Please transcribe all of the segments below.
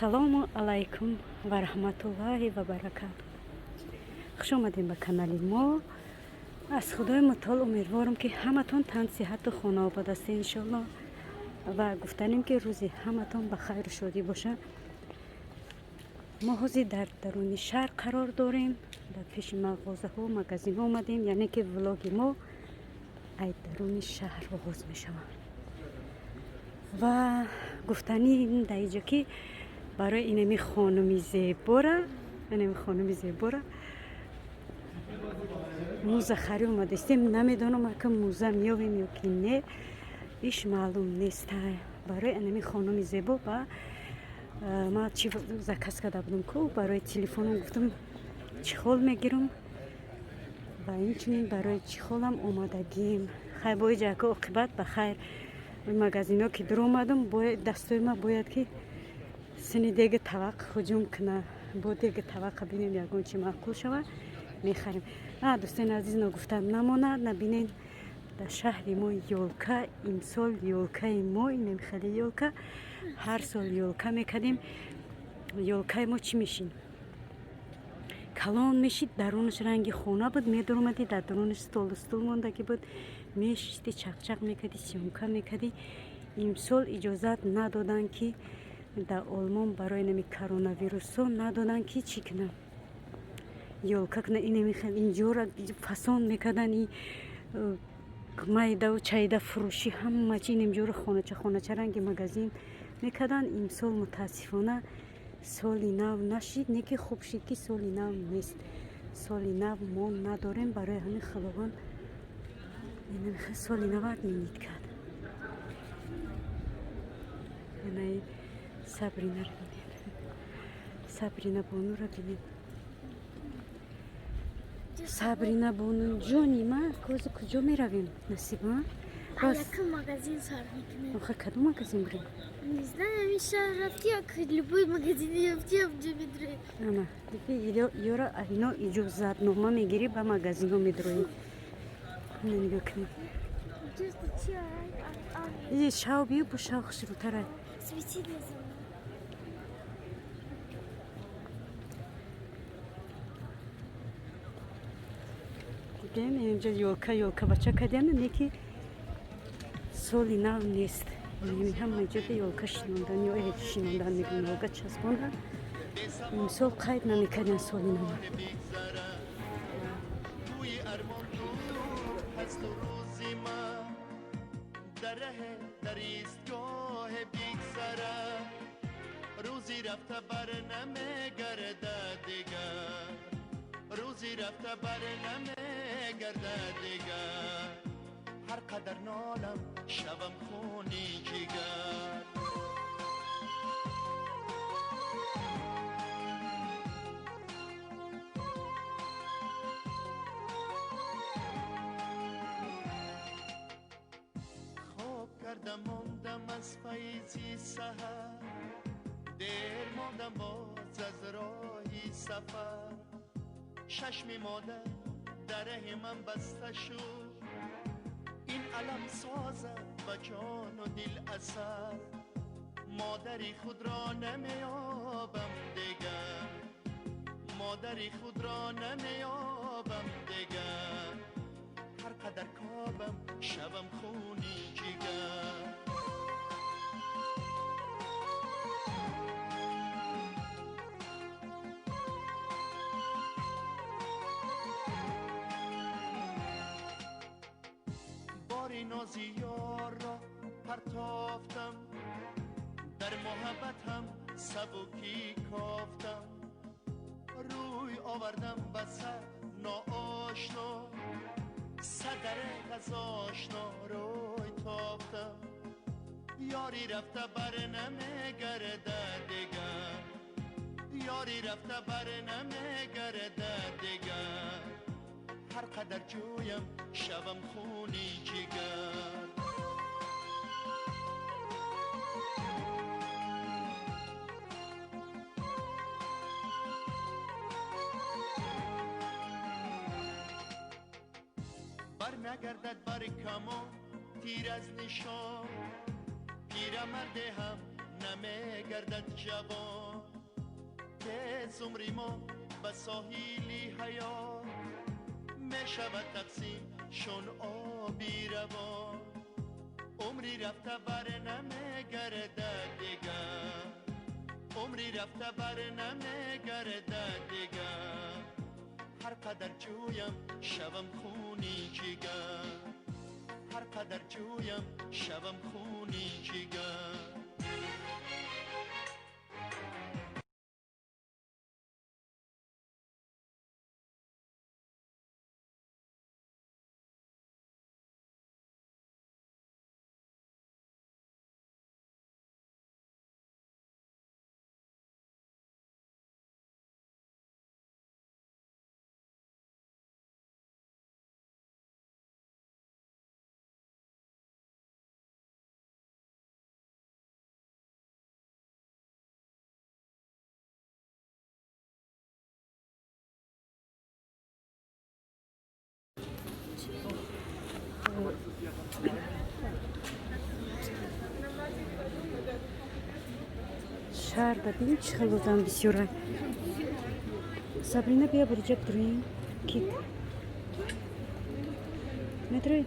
салому алайкум ва раҳматуллоҳи ва баракату. хуш омадем ба канали мо. аз худои мутаол умедворам ки ҳаматон тан сиҳату хонаобод аст иншоалло ва гуфтанем ки рӯзи ҳаматон ба хайру шодӣ боша. мо ҳозир дар даруни шаҳр қарор дорем, дар пеши Магозахо магазин омадем, яъне ки влоги мо ай даруни шаҳр оғоз мешавад. ва гуфтани дар инҷо ки барои инами хонуми зебора муза харӣ омадастем. Намедонам ака муза меёвем ё ки не, иш маълум нест. Барои инами хонуми зебо ба ман чи заказ карда будам ку барои телефоном гуфтам чихол мегирам ва инчунин барои чихолам омадагим. хай бо иҷа ака оқибат ба хайр. магазино ки дур омадам, дастои ма бояд ки сини дега тавақ ҳуҷум кна. бо дега тавақа бинем ягон чи маъқул шавад мехарем. дӯстони азиз нагуфтам намонад. набинед дар шаҳри мо ёлка, имсол ёлкаи мо инем хеле ёлка, ҳар сол ёлка мекардем. ёлкаи мо чӣ мешин? калон мешид, дарунаш ранги хона буд, медуромади дар дарунаш стул мондаги буд, мешисти, чақчақ мекарди, сёмка мекарди. имсол иҷозат надодан ки дар олмон барои нами коронавирусо надодан ки чӣ кунам, ёлка кунам. инами хел инҷора фасон мекардан, и майдаву чайда фурӯшӣ ҳама чи инамҷора хонача ранги магазин мекардан. имсол мутаассифона соли нав нашид. не ки хуб шид ки соли нав нест. соли нав мо надорем. барои ҳамин худованд инами хел соли нават минид кард. янаи Сабринаро бинед, Сабрина бонуро бинед. Сабрина бону ҷони ман ҳозир куҷо меравем насиба? Яким магазин сар мекунем. Охир кадом магазин бурем? Не знаю, ми шаҳр рафти, як любой магазин рафти, онҷо медроем. Ана ёра ино иҷозатнома мегирӣ ба магазино медроем. нигоҳ кунед. Ҷусто чи шав биё бо шав хушрӯтара. свети дезам. Дигем инҷа ёлка бача кардем, не ки соли нав нест. ҳама ҷода ёлка шинондан ё шинондан мегӯям, ёлка часпондан. имсол қайд намекардем соли нав. روزی رفته بر نمیگردد دیگر، روزی رفته بر نمیگردد دیگر. هر قدر نالم شوم خونی جگر. خواب کردم موندم از فیضی سحر، دیر ماندم باز از راهی سفر. چشم مادر دره من بسته شد، این علم سازد با جان و دل اثر. مادری خود را نمیابم دیگر، مادری خود را نمیابم دیگر. هر قدر کابم شوم خونی جگر. نازی یار را پرتافتم، در محبتم سبکی کافتم. روی آوردم به سر ناآشنا، صدر غذاشنا روی تافتم. یاری رفته بر نمیگرده دیگر، یاری رفته بر نمیگرده دیگر. هر قدر جویم شوم خونی جگر. بر نگردد بر کمان تیر از نشان، پیرمرد هم نمیگردد جوان که زمری ما به ساحلی حیات میشود تقسیم شون آبی روان عمری رفته بر نمیگردد دیگر عمری رفته بر نمیگردد دیگر هر قدر جویم شوم خونی جگر هر قدر جویم شوم خونی جگر شهر ببین چقدر آدم بسیاره. سابرینا بیا برجا بدرویم کیک ندروی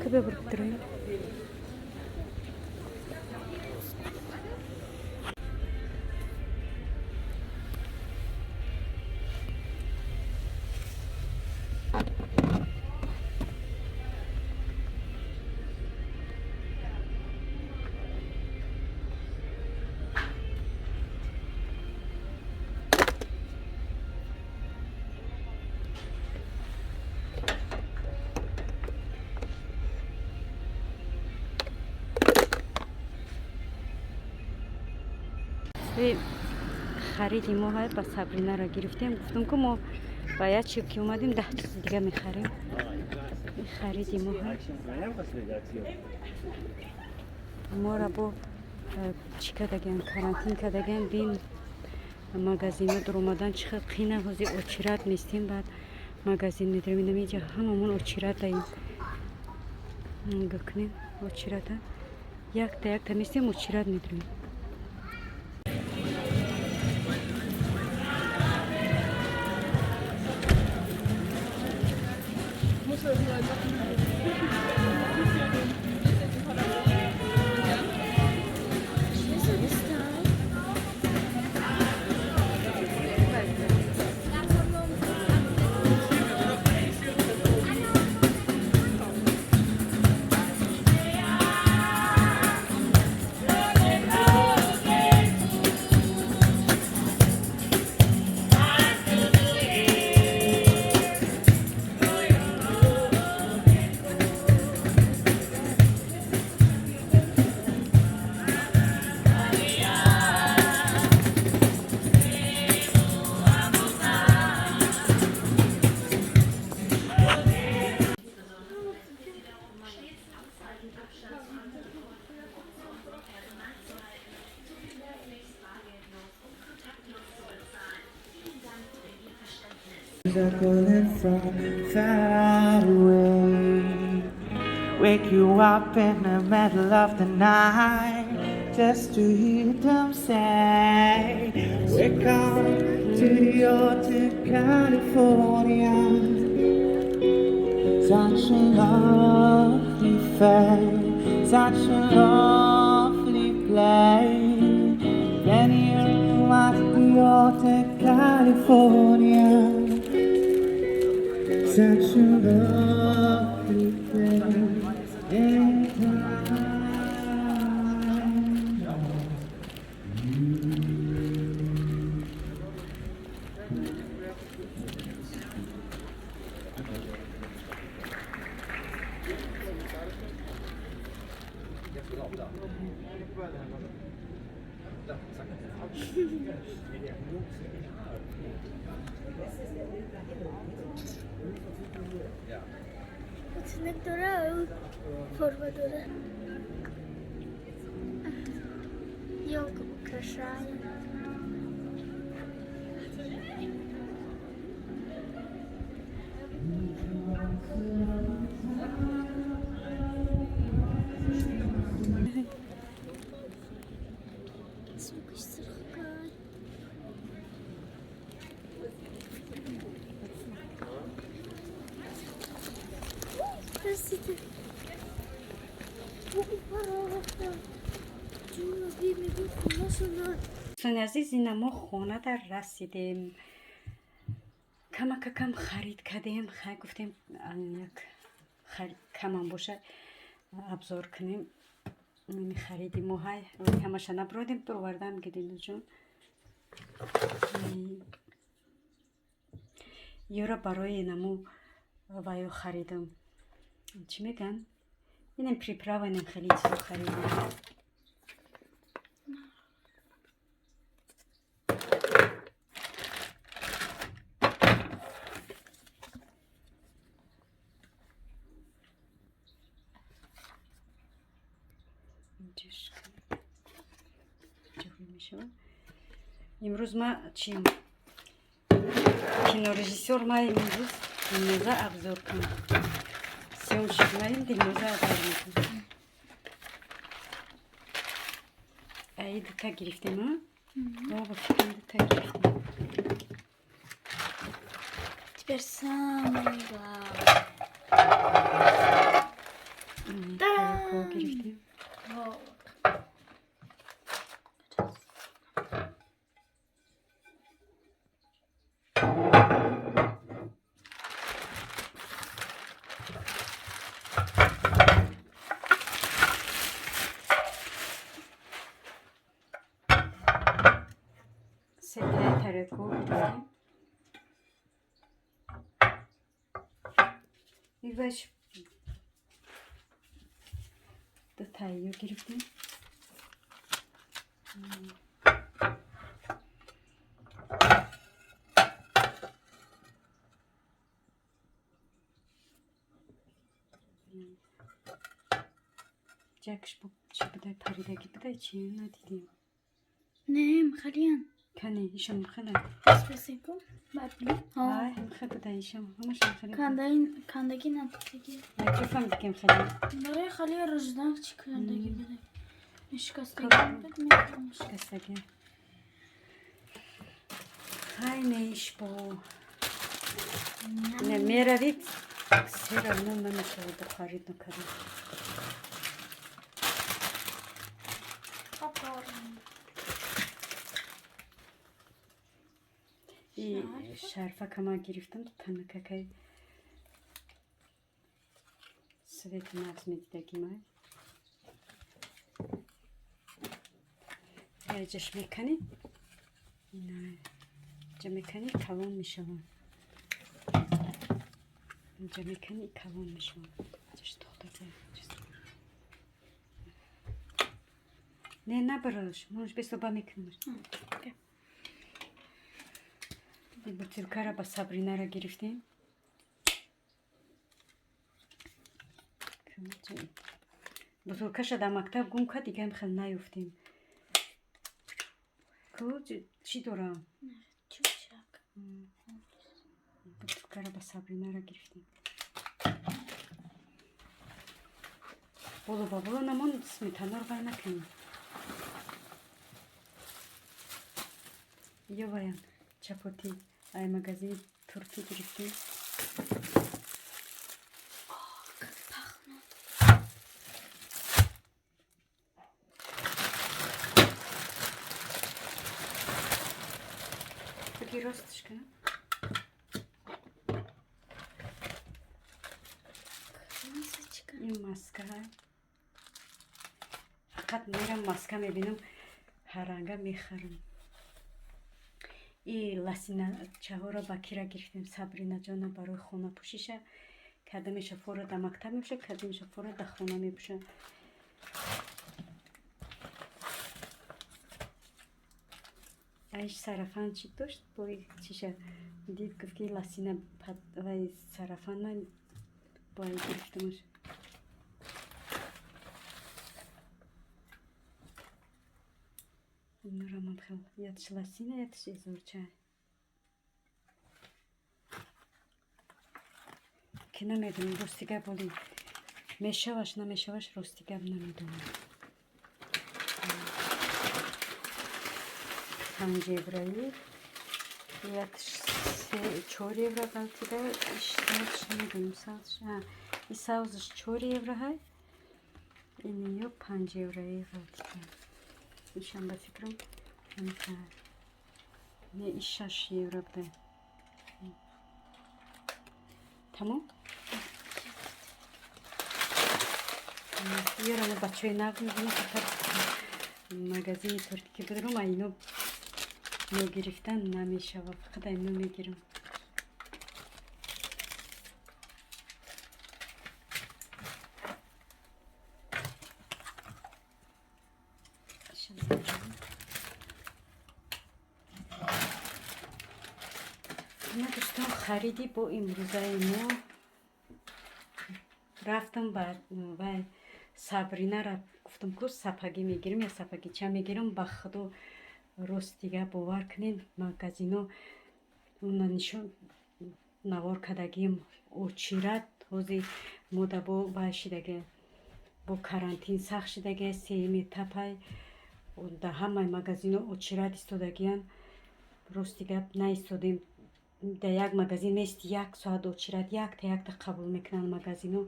که بیا بدرویم خریدیم ما های با سابرینا را گرفتیم گفتم که ما باید چیب که اومدیم 10 چیز دیگه میخریم خریدیم ما های ما را با چی کدگن کرانتین کدگن بین مغازین در اومدن چقدر قینه حوزی اوچراد نیستیم بعد مغازین میدریم اینجا هممون اوچراد داریم گکنیم اوچراد یک تا نیستیم اوچراد میدریم Are calling from far away. Wake you up in the middle of the night just to hear them say, "Wake up to the California." Such a lovely face, such a lovely place. Then you at the California. Such a lovely place and time. İçinde dura forma dura. Yok украшаю. رسیده. جون بی میگو خونه شدن. دوستان عزیز این ما خانه در رسیدیم. کم خرید کردیم. گفتیم یک کم هم باشه ابزار کنیم. این خریدیم و های همش نبردیم بروردم گیدین جون. یورا برای نمو وایو خریدم. چی میگن؟ اینم پریپراوانم خیلی چیزا خریدم. امروز ما چیم کینو رژیسور ما امروز دلنوزه ابزار کنم. سیوم شکماییم دلنوزه ابزار میکنم. ای دوتا گرفتیم ها؟ بابا فکرم دوتا گرفتیم. Теперь самое главное. Да! Грифтим. Вот. Сетая тареку грифтим. И ваш детаю грифтим. جاكش چی بدای پریدگی بدای چی ندیدیم. نه مخليان. کنی ایشم مخله. Спасибо. Бабли. آه مخله بدای ایشم همش مخله. Кандagi надо. نجفم دیگه خیلی. برای خالی رجدان چی کندگی بده. شکستگی بده. شکستگی. خیلیش با. نه میروید. سیرم نمیشه و خرید نکردم. این شرفه که ما گرفتم تنکه که سویت نفس میدیدگی ما جش میکنی نه جا میکنی کلون میشون جا میکنی کلون میشون جش دختر نه نبراش منش بسابا میکنیش این بطرکه را با سابرینا را گرفتیم بطرکه شد در مکتب گم که دیگه هم خیلی نیفتیم که چی دارم؟ چوچک بطرکه را با سابرینا را گرفتیم بولو نمان سمیتانا رو بر نکنیم یا باید چپاتی ای مغازه ترکی گرفتیم بگی راستش کنم این ماسکه فقط میرم ماسکه میبینم هر رنگه میخرم ای لاسینا چهارا با کیرا گرفتیم سابرینا جانا برای خونه پوشیشه کدومش فورا در مکتب میپوشه کدومش فورا در خونه میپوشه ایش سرفان چی داشت بایی چیشه دید گفت که لاسینا وای سرفان من بایی گرفتمش اینو را من خیلی یادش لاسینه یادش ازورچه که نمیدونم رستیگه بودیم میشوش نمیشوش رستیگه نمیدونم پنجه برایی як 4 евро галтида ишташ медонам саус и саусш 4 евро ҳай инё 5 евро галтида ишам ба фикрам ҳамка не и 6 евро буда тамом ярана бачаи нав мебинӣ фақат магазини турки будурум а ино но гирифтан намешава фақат айно мегирам ина дӯстон хариди бо имрӯзаи мо рафтам ба вай сабринара гуфтам ку сапагӣ мегирам я сапагича мегирам ба худо рост дига бовар кунед магазино уна нишон навор кардагиам очерад ҳозир мода бо вай шидаге бо карантин сахт шидаге сеими тапай да ҳамаи магазино очерад истодагиян рости гап наистодем да як магазин мести 1 соат очерад якта қабул мекунанд магазино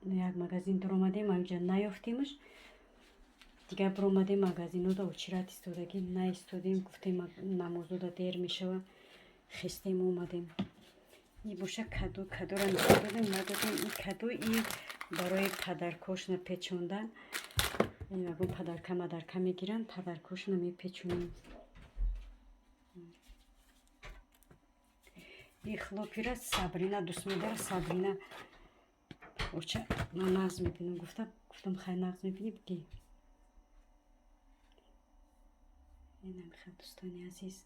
як магазин доромадем аҷа наёфтемаш дига биромадем магазинода очерад истодагӣ наистодем гуфтем намозода дер мешава хистем омадем и боша кадора надодем и кадо и барои падаркошна печондан ягон падарка мадарка мегиранд падаркошна мепечонем и хлопира сабрина дӯст медара сабрина оча ман нағз мебинам гуфтам хай нағз мебинӣ бигӣ ина мехоҳад дӯстони азиз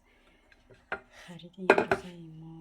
хариди имрӯзаи мо